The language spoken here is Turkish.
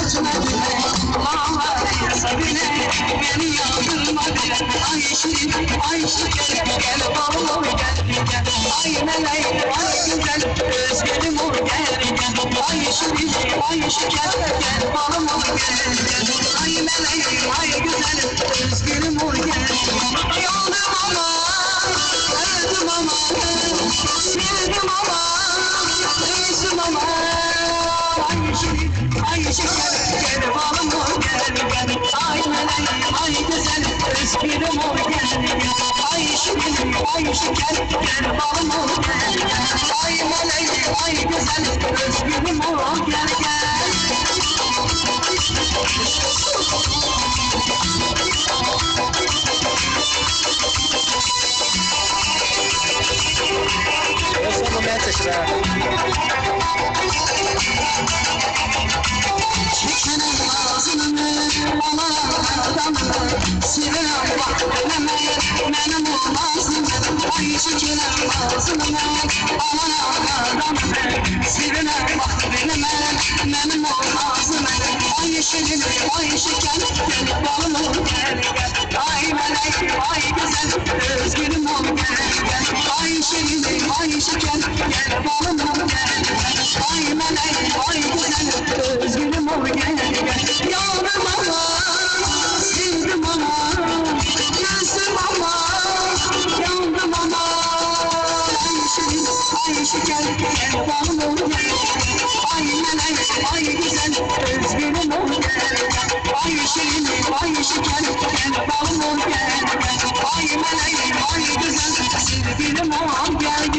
çözmedine, ağlar sabine, beni yandırmadine. Ay şirin, ay şeker, gel balım gel. Ay meleğim, ay güzel, özgürüm ol gel. Ay şirin, ay şeker, gel balım gel. Ay meleğim, ay güzel, özgürüm ol gel. Yandım ama, öldüm ama, sevdim ama, üzdüm ama. Ay şirin, ay şeker, gel balım gel. Ay meleğim, ay güzel, özgürüm ol gel. Ay şirin, ay şeker, gel balım gel. Ay meleğim, ay güzel, özgürüm ol gel. Esse momento está. Çekene ağzını, alardan sevilen bak benim olmazım. Ay çekene ağzını, alardan sevilen bak benim olmazım. Ay şeker, ay şeker, gel balım gel. Ay melek, ay güzel, özgürüm ol gel. Ay şeker, ay şeker, gel balım gel. Ay melek, ay güzel, özgürüm ol gel. Yandım ama, sevdim ama, yüzdüm ama, yandım ama. Ay şeker, gel balım ol gel. Ay melek, ay güzel, özgürüm ol gel. Ay şirin, ay şeker, gel balım ol gel. Ay melek, ay güzel, sevgilim ol gel.